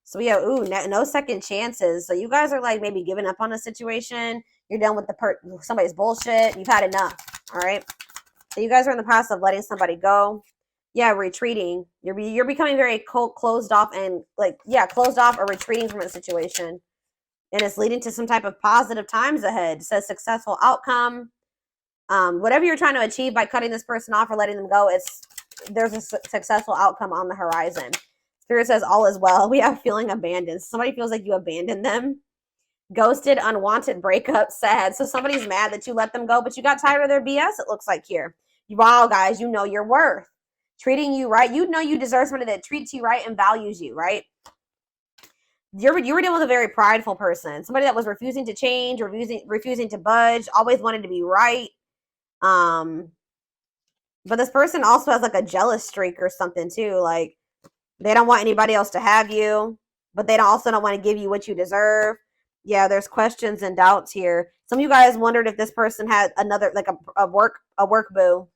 So we have, ooh, no second chances. So you guys are like maybe giving up on a situation. You're done with somebody's bullshit. You've had enough. All right. So you guys are in the process of letting somebody go. Yeah, retreating. You're becoming very closed off and like, yeah, closed off or retreating from a situation. And it's leading to some type of positive times ahead. It says successful outcome. Whatever you're trying to achieve by cutting this person off or letting them go, there's a successful outcome on the horizon. Spirit says all is well. We have feeling abandoned. Somebody feels like you abandoned them. Ghosted, unwanted breakup, sad. So somebody's mad that you let them go, but you got tired of their BS, it looks like here. Wow, guys, you know your worth. Treating you right. You know you deserve somebody that treats you right and values you, right? You were dealing with a very prideful person. Somebody that was refusing to change, refusing to budge, always wanted to be right. But this person also has like a jealous streak or something too. Like they don't want anybody else to have you, but they also don't want to give you what you deserve. Yeah, there's questions and doubts here. Some of you guys wondered if this person had another, like a work boo.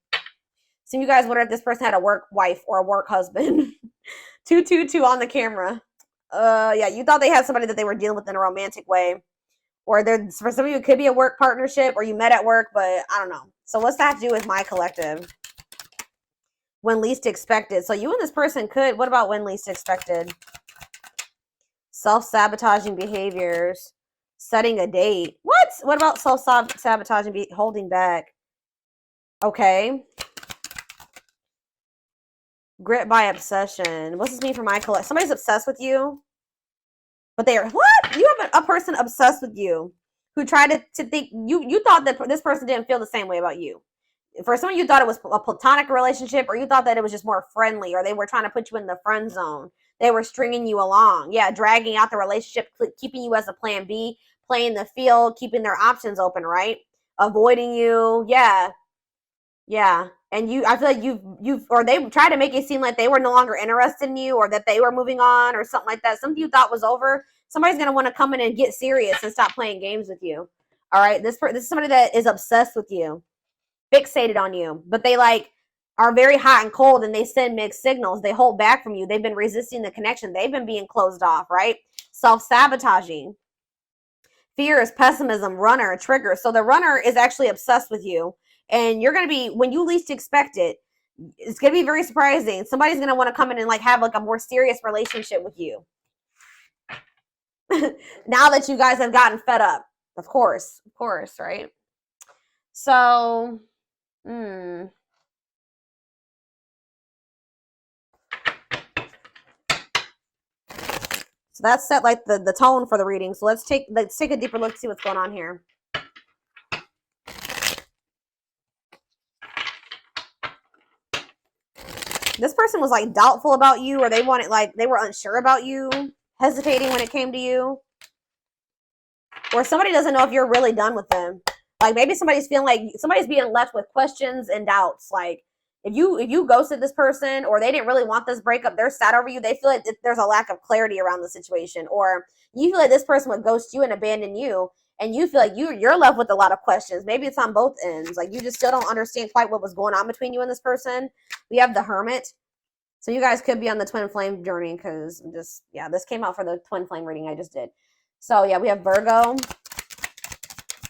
Some of you guys wondered if this person had a work wife or a work husband. 222 on the camera. Yeah, you thought they had somebody that they were dealing with in a romantic way. Or for some of you, it could be a work partnership or you met at work, but I don't know. So what's that have to do with my collective? When least expected. So you and this person could, what about when least expected? Self-sabotaging behaviors. Setting a date. What about self-sabotaging, holding back? Okay. Grit by obsession. What's this mean for my collective? Somebody's obsessed with you. But they are, what? You have a person obsessed with you who tried to think, you thought that this person didn't feel the same way about you. For some of you thought it was a platonic relationship, or you thought that it was just more friendly, or they were trying to put you in the friend zone. They were stringing you along. Yeah, dragging out the relationship, keeping you as a plan B, playing the field, keeping their options open, right? Avoiding you. Yeah. Yeah. And I feel like or they tried to make it seem like they were no longer interested in you or that they were moving on or something like that. Something you thought was over. Somebody's going to want to come in and get serious and stop playing games with you. All right. This is somebody that is obsessed with you, fixated on you, but they like are very hot and cold and they send mixed signals. They hold back from you. They've been resisting the connection. They've been being closed off, right? Self-sabotaging. Fear is pessimism, runner, trigger. So the runner is actually obsessed with you. And you're going to be, when you least expect it, it's going to be very surprising. Somebody's going to want to come in and like have like a more serious relationship with you. Now that you guys have gotten fed up. Of course, right? So, So that's set like the tone for the reading. So let's take a deeper look to see what's going on here. This person was like doubtful about you, or they were unsure about you, hesitating when it came to you. Or somebody doesn't know if you're really done with them. Like maybe somebody's feeling like somebody's being left with questions and doubts. Like if you ghosted this person or they didn't really want this breakup, they're sad over you. They feel like there's a lack of clarity around the situation. Or you feel like this person would ghost you and abandon you. And you feel like you're left with a lot of questions. Maybe it's on both ends. Like you just still don't understand quite what was going on between you and this person. We have the Hermit. So you guys could be on the twin flame journey because this came out for the twin flame reading I just did. So yeah, we have Virgo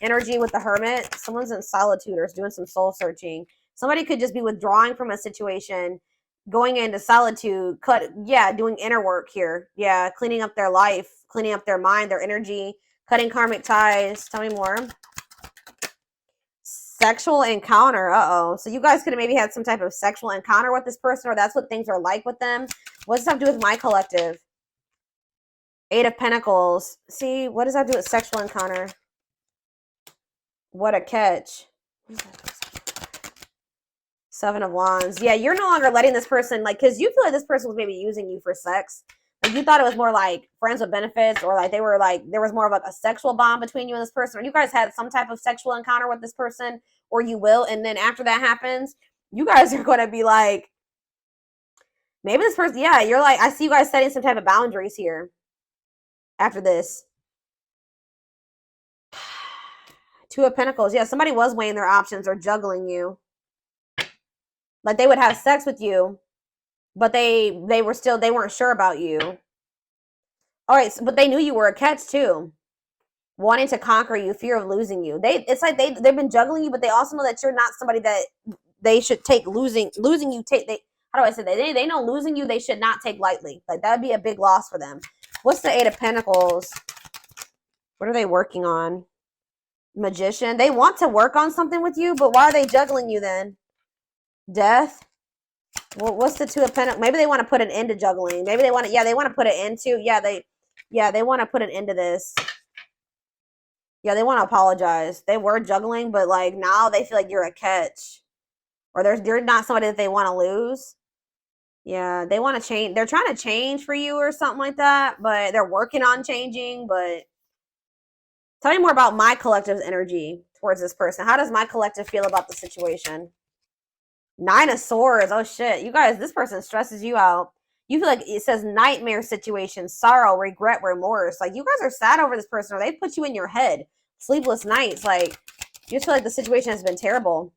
energy with the Hermit. Someone's in solitude or is doing some soul searching. Somebody could just be withdrawing from a situation, going into solitude, doing inner work here. Yeah, cleaning up their life, cleaning up their mind, their energy, cutting karmic ties. Tell me more. Sexual encounter. So you guys could have maybe had some type of sexual encounter with this person, or that's what things are like with them. What does that have to do with my collective? 8 of Pentacles. See, what does that do with sexual encounter? What a catch. 7 of Wands. Yeah, you're no longer letting this person, like, because you feel like this person was maybe using you for sex. Like you thought it was more like friends with benefits, or like they were like, there was more of like a sexual bond between you and this person, or you guys had some type of sexual encounter with this person, or you will. And then after that happens, you guys are going to be like, maybe this person, yeah, you're like, I see you guys setting some type of boundaries here after this. 2 of Pentacles. Yeah, somebody was weighing their options or juggling you. Like they would have sex with you, but they weren't sure about you. All right, so, but they knew you were a catch too. Wanting to conquer you, fear of losing you. It's like they've been juggling you, but they also know that you're not somebody that they should take losing you take they how do I say that? They know losing you they should not take lightly. Like that would be a big loss for them. What's the Eight of Pentacles? What are they working on? Magician. They want to work on something with you, but why are they juggling you then? Death. Well, what's the Two of Pentacles? Maybe they want to put an end to juggling. Maybe they want to, they want to put an end to, they want to put an end to this. Yeah, they want to apologize. They were juggling, but like now they feel like you're a catch. Or you're not somebody that they want to lose. Yeah, they want to change. They're trying to change for you or something like that, but they're working on changing. But tell me more about my collective's energy towards this person. How does my collective feel about the situation? Nine of Swords. Oh, shit. You guys, this person stresses you out. You feel like it says nightmare situation, sorrow, regret, remorse. Like, you guys are sad over this person, or they put you in your head. Sleepless nights. Like, you just feel like the situation has been terrible.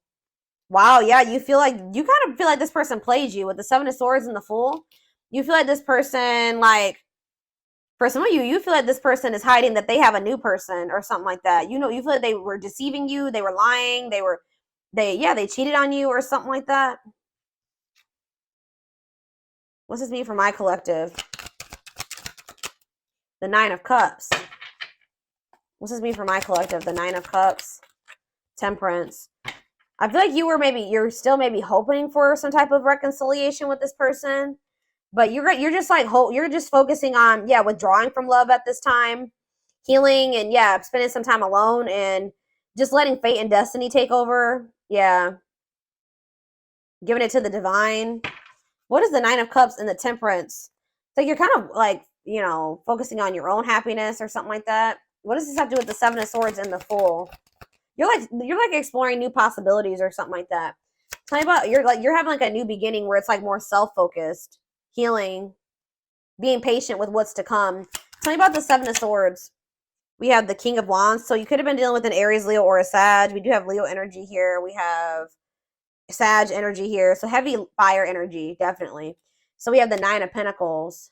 Wow, yeah, you kind of feel like this person plays you with the Seven of Swords and the Fool. You feel like this person, like, for some of you, you feel like this person is hiding that they have a new person or something like that. You feel like they were deceiving you, they were lying, they cheated on you or something like that. What's this mean for my collective? The Nine of Cups. What's this mean for my collective? The Nine of Cups. Temperance. I feel like you're still maybe hoping for some type of reconciliation with this person, but you're just like you're just focusing on withdrawing from love at this time, healing, and spending some time alone and just letting fate and destiny take over. Yeah, giving it to the divine. What is the Nine of Cups and the Temperance? So you're kind of like focusing on your own happiness or something like that. What does this have to do with the Seven of Swords and the Fool? You're like exploring new possibilities or something like that. Tell me about you're having like a new beginning where it's like more self-focused, healing, being patient with what's to come. Tell me about the Seven of Swords. We have the King of Wands. So you could have been dealing with an Aries, Leo, or a Sag. We do have Leo energy here. We have Sag energy here. So heavy fire energy, definitely. So we have the Nine of Pentacles.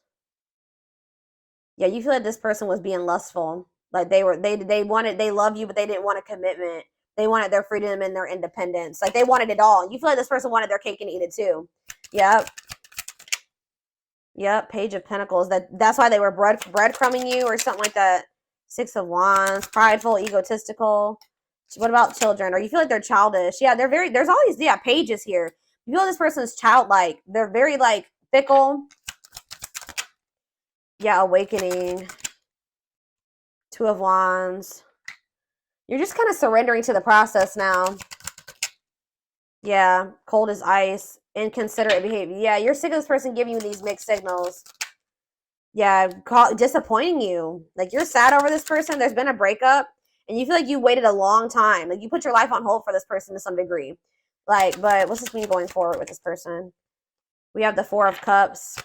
Yeah, you feel like this person was being lustful. Like they love you, but they didn't want a commitment. They wanted their freedom and their independence. Like they wanted it all. You feel like this person wanted their cake and eat it too. Yep. Yep. Page of Pentacles. That's why they were breadcrumbing you or something like that. Six of Wands. Prideful, egotistical. What about children? Or you feel like they're childish? Yeah, there's all these pages here. You feel this person's childlike. They're very like fickle. Yeah, awakening. Two of Wands. You're just kind of surrendering to the process now. Yeah, cold as ice. Inconsiderate behavior. Yeah, you're sick of this person giving you these mixed signals. Yeah, disappointing you. Like you're sad over this person. There's been a breakup, and you feel like you waited a long time. Like you put your life on hold for this person to some degree. Like, but what's this mean going forward with this person? We have the Four of Cups.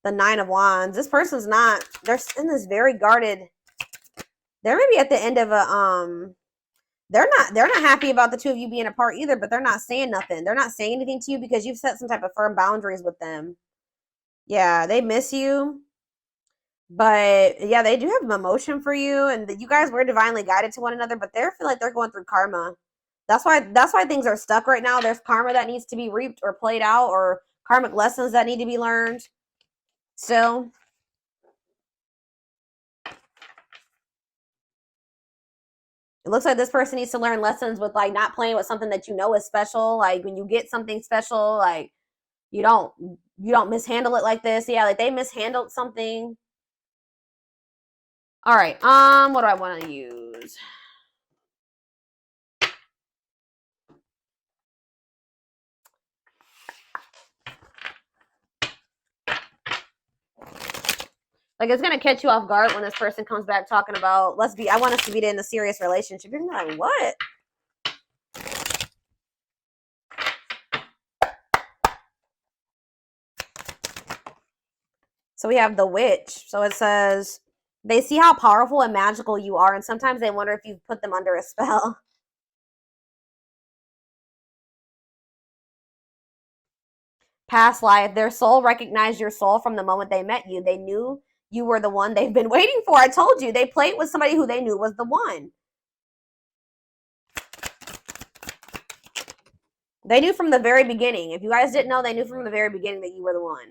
The Nine of Wands. This person's not. They're in this very guarded. They're maybe at the end of a they're not happy about the two of you being apart either, but they're not saying nothing. They're not saying anything to you because you've set some type of firm boundaries with them. Yeah, they miss you. But yeah, they do have emotion for you, and you guys were divinely guided to one another, but they feel like they're going through karma. That's why things are stuck right now. There's karma that needs to be reaped or played out, or karmic lessons that need to be learned. Still. It looks like this person needs to learn lessons with like not playing with something that you know is special. Like when you get something special, like you don't mishandle it like this. Yeah, like they mishandled something. All right. What do I want to use? Like it's gonna catch you off guard when this person comes back talking about I want us to be in a serious relationship. You're gonna be like, what? So we have the Witch. So it says they see how powerful and magical you are, and sometimes they wonder if you've put them under a spell. Past life. Their soul recognized your soul from the moment they met you. They knew you were the one they've been waiting for. I told you. They played with somebody who they knew was the one. They knew from the very beginning. If you guys didn't know, they knew from the very beginning that you were the one.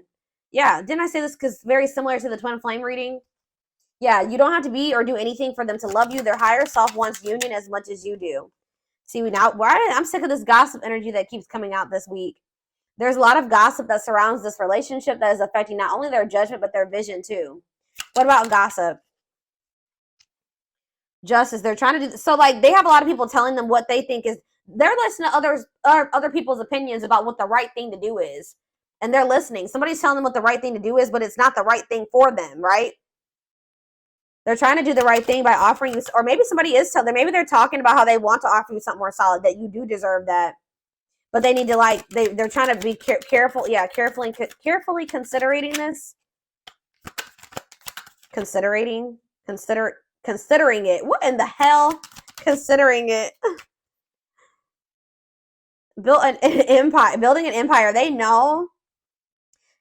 Yeah, didn't I say this because very similar to the twin flame reading? Yeah, you don't have to be or do anything for them to love you. Their higher self wants union as much as you do. See, now, I'm sick of this gossip energy that keeps coming out this week. There's a lot of gossip that surrounds this relationship that is affecting not only their judgment, but their vision too. What about gossip? Justice. They're trying to do so. Like they have a lot of people telling them what they think is. They're listening to other people's opinions about what the right thing to do is, and they're listening. Somebody's telling them what the right thing to do is, but it's not the right thing for them, right? They're trying to do the right thing by offering you, or maybe somebody is telling them. Maybe they're talking about how they want to offer you something more solid, that you do deserve that, but they need to like they're trying to be careful. Yeah, carefully considering this. Considering it. What in the hell? Considering it. Building an empire. They know.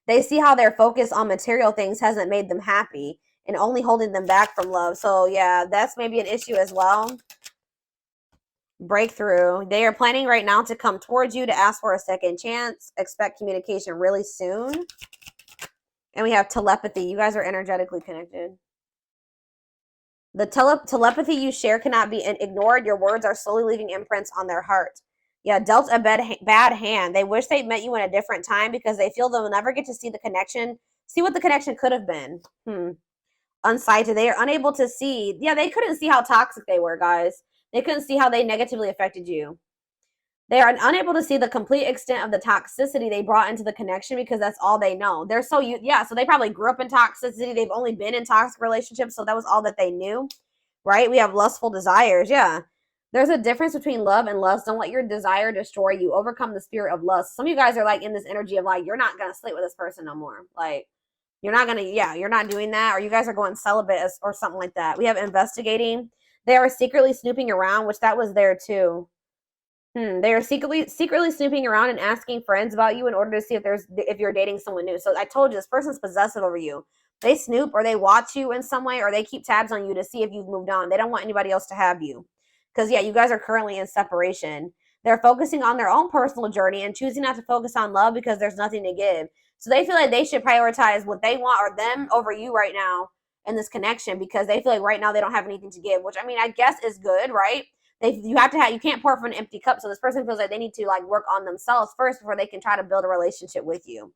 They see how their focus on material things hasn't made them happy and only holding them back from love. So yeah, that's maybe an issue as well. Breakthrough. They are planning right now to come towards you to ask for a second chance. Expect communication really soon. And we have telepathy. You guys are energetically connected. The telepathy you share cannot be ignored. Your words are slowly leaving imprints on their heart. Yeah, dealt a bad hand. They wish they'd met you in a different time because they feel they'll never get to see the connection, see what the connection could have been. Unsighted. They are unable to see. Yeah, they couldn't see how toxic they were, guys. They couldn't see how they negatively affected you. They are unable to see the complete extent of the toxicity they brought into the connection because that's all they know. They're so, so they probably grew up in toxicity. They've only been in toxic relationships, so that was all that they knew, right? We have lustful desires, yeah. There's a difference between love and lust. Don't let your desire destroy you. Overcome the spirit of lust. Some of you guys are like in this energy of like, you're not going to sleep with this person no more. Like, you're not going to, you're not doing that. Or you guys are going celibate or something like that. We have investigating. They are secretly snooping around, which that was there too. They are secretly snooping around and asking friends about you in order to see if you're dating someone new. So I told you, this person's possessive over you. They snoop or they watch you in some way or they keep tabs on you to see if you've moved on. They don't want anybody else to have you. Because, you guys are currently in separation. They're focusing on their own personal journey and choosing not to focus on love because there's nothing to give. So they feel like they should prioritize what they want or them over you right now in this connection because they feel like right now they don't have anything to give, which, I mean, I guess is good, right? You can't pour from an empty cup. So this person feels like they need to like work on themselves first before they can try to build a relationship with you.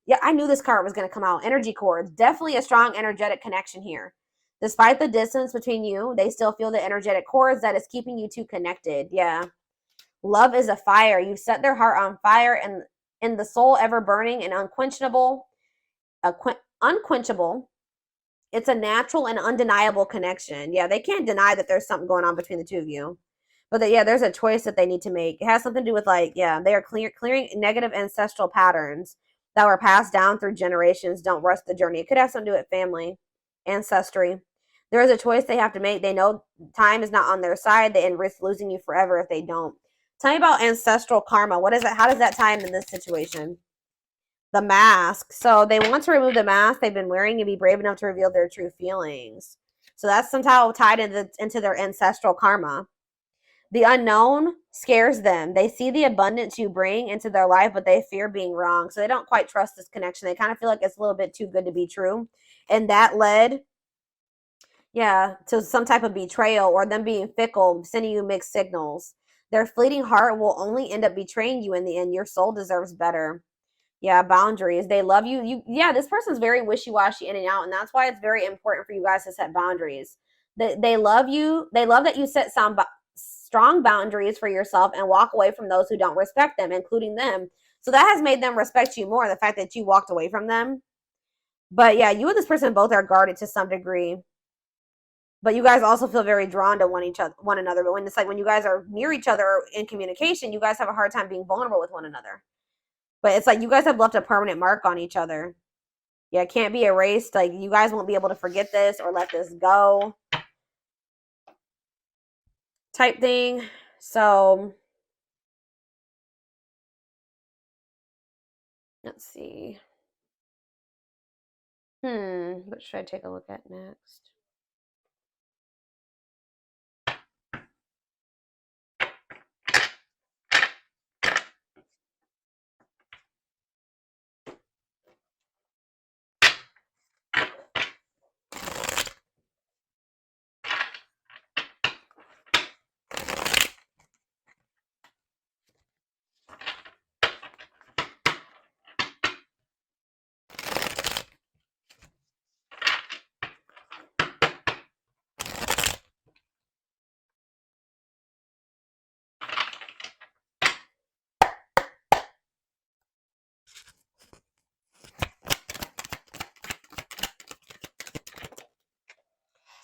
Yeah, I knew this card was going to come out. Energy cords. Definitely a strong energetic connection here. Despite the distance between you, they still feel the energetic cords that is keeping you two connected. Yeah. Love is a fire. You set their heart on fire and in the soul ever burning and unquenchable. Unquenchable. It's a natural and undeniable connection. Yeah, they can't deny that there's something going on between the two of you. But there's a choice that they need to make. It has something to do with they are clearing negative ancestral patterns that were passed down through generations. Don't rush the journey. It could have something to do with family, ancestry. There is a choice they have to make. They know time is not on their side. They risk losing you forever if they don't. Tell me about ancestral karma. What is it? How does that tie in this situation? The mask. So they want to remove the mask they've been wearing and be brave enough to reveal their true feelings. So that's somehow tied into their ancestral karma. The unknown scares them. They see the abundance you bring into their life, but they fear being wrong. So they don't quite trust this connection. They kind of feel like it's a little bit too good to be true. And that led, to some type of betrayal or them being fickle, sending you mixed signals. Their fleeting heart will only end up betraying you in the end. Your soul deserves better. Yeah, boundaries. They love you. This person's very wishy-washy in and out, and that's why it's very important for you guys to set boundaries. They love you. They love that you set some strong boundaries for yourself and walk away from those who don't respect them, including them. So that has made them respect you more, the fact that you walked away from them. But you and this person both are guarded to some degree. But you guys also feel very drawn to one another. But when it's like when you guys are near each other or in communication, you guys have a hard time being vulnerable with one another. But it's like you guys have left a permanent mark on each other. Yeah, it can't be erased. Like you guys won't be able to forget this or let this go. Type thing. So let's see. What should I take a look at next?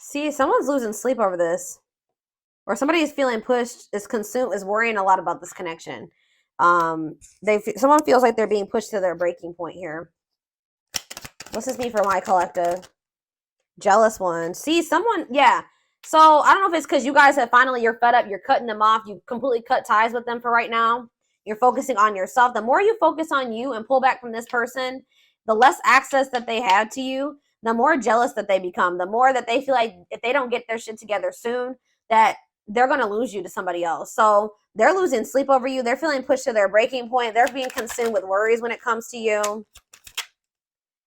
See, someone's losing sleep over this. Or somebody is feeling pushed, is worrying a lot about this connection. Someone feels like they're being pushed to their breaking point here. What's this mean for my collective? Jealous one. See, someone, yeah. So I don't know if it's because you guys have finally, you're fed up, you're cutting them off, you completely cut ties with them for right now. You're focusing on yourself. The more you focus on you and pull back from this person, the less access that they have to you, the more jealous that they become, the more that they feel like if they don't get their shit together soon, that they're going to lose you to somebody else. So they're losing sleep over you. They're feeling pushed to their breaking point. They're being consumed with worries when it comes to you.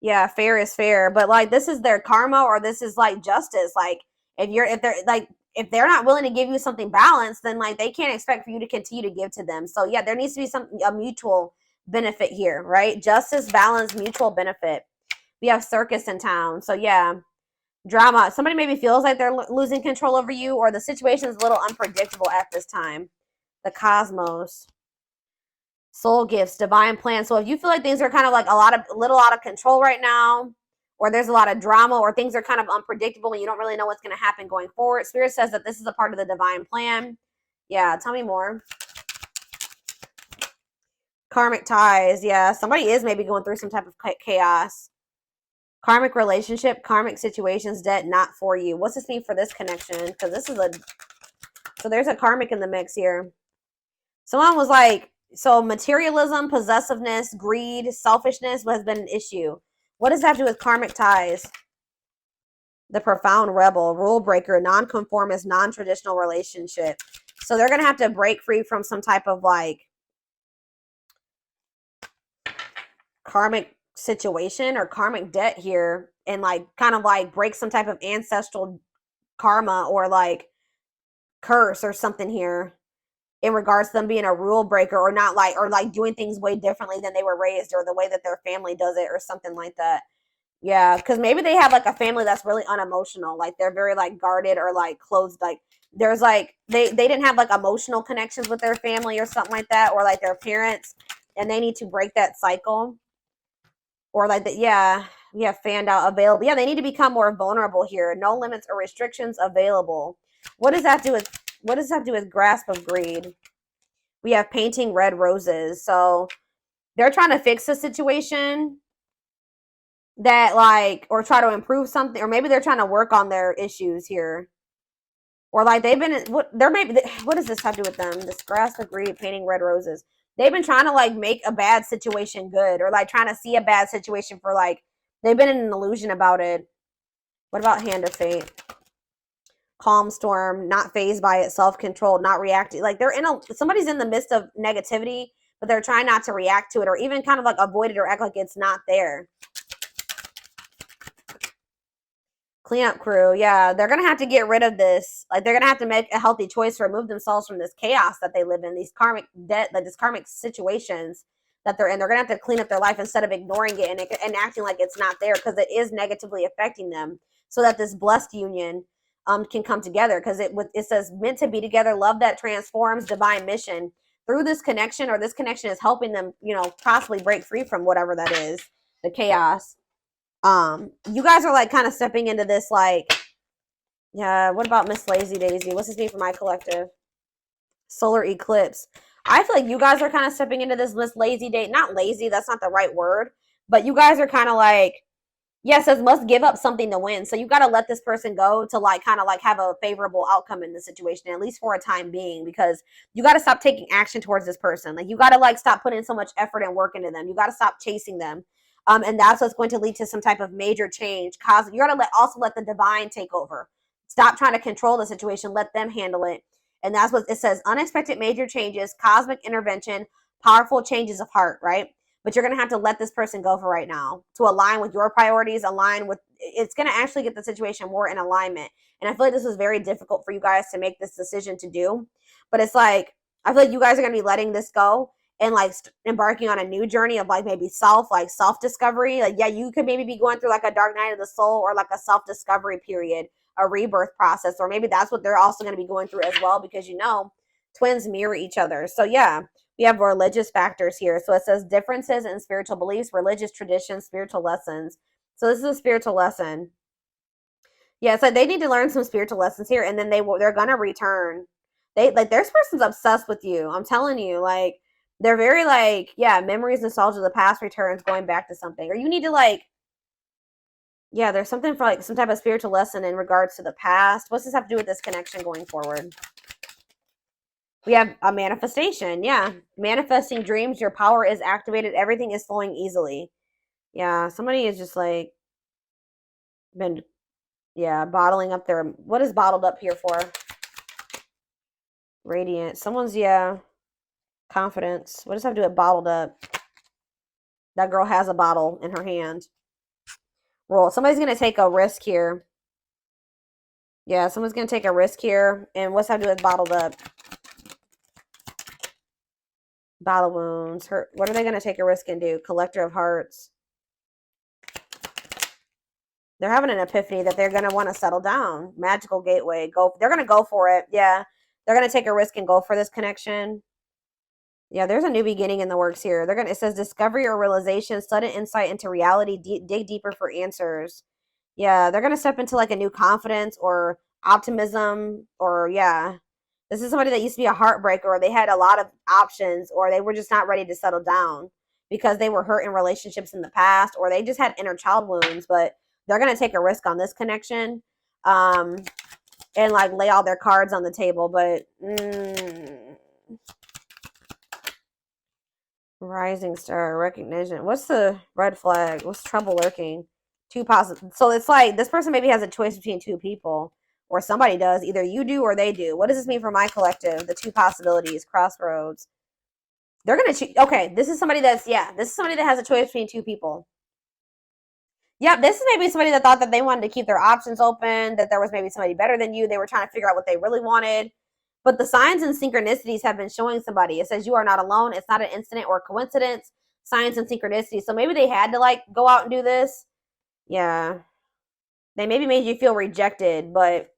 Yeah, fair is fair, but like this is their karma, or this is like justice. Like if they're not willing to give you something balanced, then like they can't expect for you to continue to give to them. So yeah, there needs to be a mutual benefit here, right? Justice, balance, mutual benefit. We have circus in town, so yeah, drama. Somebody maybe feels like they're losing control over you, or the situation is a little unpredictable at this time. The cosmos. Soul gifts, divine plan. So if you feel like things are kind of like little out of control right now, or there's a lot of drama, or things are kind of unpredictable and you don't really know what's going to happen going forward, Spirit says that this is a part of the divine plan. Yeah, tell me more. Karmic ties. Yeah, somebody is maybe going through some type of chaos. Karmic relationship, karmic situations, debt not for you. What's this mean for this connection? Because this is so there's a karmic in the mix here. Someone was like, so materialism, possessiveness, greed, selfishness has been an issue. What does that do with karmic ties? The profound rebel, rule breaker, nonconformist, non-traditional relationship. So they're going to have to break free from some type of like karmic situation or karmic debt here, and like kind of like break some type of ancestral karma or like curse or something here in regards to them being a rule breaker, or not like, or like doing things way differently than they were raised, or the way that their family does it, or something like that. Yeah, because maybe they have like a family that's really unemotional, like they're very like guarded or like closed, like there's like they didn't have like emotional connections with their family or something like that, or like their parents, and they need to break that cycle. Or like that, yeah, we have fanned out, available. Yeah, they need to become more vulnerable here. No limits or restrictions available. What does that do with grasp of greed? We have painting red roses. So they're trying to fix the situation that like, or try to improve something, or maybe they're trying to work on their issues here. Or like they've been, what does this have to do with them? This grasp of greed, painting red roses. They've been trying to like make a bad situation good, or like trying to see a bad situation for like, they've been in an illusion about it. What about hand of fate? Calm storm, not phased by it, self-controlled, not reacting. Like somebody's in the midst of negativity, but they're trying not to react to it, or even kind of like avoid it or act like it's not there. Cleanup crew. Yeah, they're going to have to get rid of this. Like they're going to have to make a healthy choice to remove themselves from this chaos that they live in, these karmic debt, like these karmic situations that they're in. They're going to have to clean up their life instead of ignoring it and acting like it's not there, because it is negatively affecting them, so that this blessed union can come together, because it says meant to be together, love that transforms, divine mission through this connection, or this connection is helping them, possibly break free from whatever that is, the chaos. You guys are like kind of stepping into this, like, yeah, what about Miss Lazy Daisy? What's this mean for my collective? Solar eclipse. I feel like you guys are kind of stepping into this Miss Lazy Day. Not lazy, that's not the right word, but you guys are kind of like, yes, it must give up something to win. So you got to let this person go to like kind of like have a favorable outcome in the situation, at least for a time being, because you got to stop taking action towards this person. Like you got to like stop putting so much effort and work into them. You got to stop chasing them. And that's what's going to lead to some type of major change. You're going to also let the divine take over. Stop trying to control the situation. Let them handle it. And that's what it says. Unexpected major changes, cosmic intervention, powerful changes of heart, right? But you're going to have to let this person go for right now to align with your priorities, align with, it's going to actually get the situation more in alignment. And I feel like this was very difficult for you guys to make this decision to do. But it's like, I feel like you guys are going to be letting this go and like embarking on a new journey of like maybe self-discovery. Like, yeah, you could maybe be going through like a dark night of the soul or like a self-discovery period, a rebirth process, or maybe that's what they're also going to be going through as well, because twins mirror each other. So yeah, we have religious factors here. So it says differences in spiritual beliefs, religious traditions, spiritual lessons. So this is a spiritual lesson. Yeah, so they need to learn some spiritual lessons here, and then they're gonna return. This person's obsessed with you. I'm telling you, like, they're very like, yeah, memories, nostalgia, the past returns, going back to something. Or you need to like, yeah, there's something for like some type of spiritual lesson in regards to the past. What's this have to do with this connection going forward? We have a manifestation. Yeah, manifesting dreams. Your power is activated. Everything is flowing easily. Yeah, somebody is just like been, yeah, bottling up their, what is bottled up here for? Radiant. Someone's, yeah, confidence. What does that have to do with bottled up? That girl has a bottle in her hand. Roll. Somebody's going to take a risk here. Yeah, someone's going to take a risk here. And what's that have to do with bottled up? Bottle wounds. What are they going to take a risk and do? Collector of hearts. They're having an epiphany that they're going to want to settle down. Magical gateway. They're going to go for it. Yeah. They're going to take a risk and go for this connection. Yeah, there's a new beginning in the works here. It says discovery or realization, sudden insight into reality, dig deeper for answers. Yeah, they're going to step into like a new confidence or optimism, or yeah. This is somebody that used to be a heartbreaker, or they had a lot of options, or they were just not ready to settle down because they were hurt in relationships in the past, or they just had inner child wounds, but they're going to take a risk on this connection. And like lay all their cards on the table, but rising star recognition. What's the red flag? What's trouble lurking? Two positive. So it's like this person maybe has a choice between two people, or somebody does. Either you do or they do. What does this mean for my collective? The two possibilities, crossroads. They're gonna choose. Okay, this is somebody that's, yeah, this is somebody that has a choice between two people. Yep, this is maybe somebody that thought that they wanted to keep their options open, that there was maybe somebody better than you. They were trying to figure out what they really wanted. But the signs and synchronicities have been showing somebody. It says you are not alone. It's not an incident or coincidence. Signs and synchronicities. So maybe they had to like go out and do this. Yeah. They maybe made you feel rejected, but I'm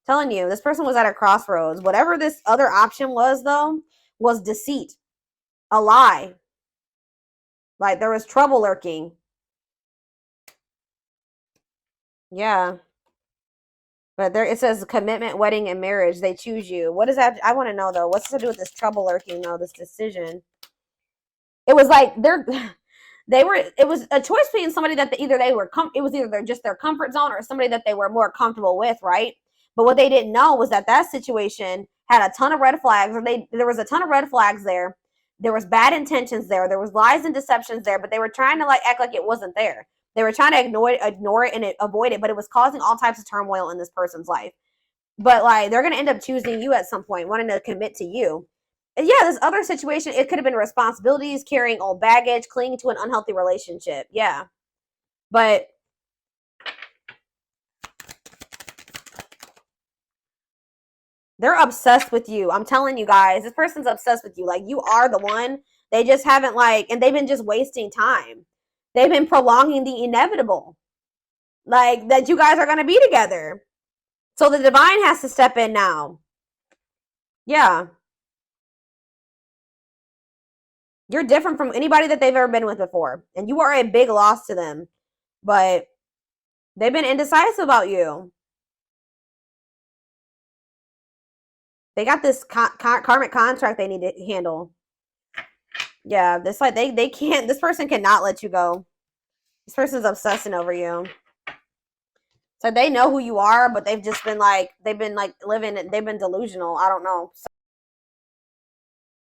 telling you, this person was at a crossroads. Whatever this other option was, though, was deceit. A lie. Like there was trouble lurking. Yeah. But there it says commitment, wedding, and marriage. They choose you. What is that? I want to know though. What's to do with this trouble lurking though? This decision. It was like it was a choice between somebody that it was either just their comfort zone or somebody that they were more comfortable with, right? But what they didn't know was that situation had a ton of red flags, or there was a ton of red flags there. There was bad intentions there. There was lies and deceptions there, but they were trying to like act like it wasn't there. They were trying to ignore it and avoid it, but it was causing all types of turmoil in this person's life. But like they're gonna end up choosing you at some point, wanting to commit to you. And yeah, this other situation, it could have been responsibilities, carrying old baggage, clinging to an unhealthy relationship. Yeah. But they're obsessed with you. I'm telling you guys, this person's obsessed with you. Like you are the one. They just haven't and they've been just wasting time. They've been prolonging the inevitable. Like that you guys are going to be together. So the divine has to step in now. Yeah. You're different from anybody that they've ever been with before. And you are a big loss to them. But they've been indecisive about you. They got this karmic contract they need to handle. Yeah, this they can't. This person cannot let you go. This person's obsessing over you. So they know who you are, but they've just been they've been living. They've been delusional. I don't know.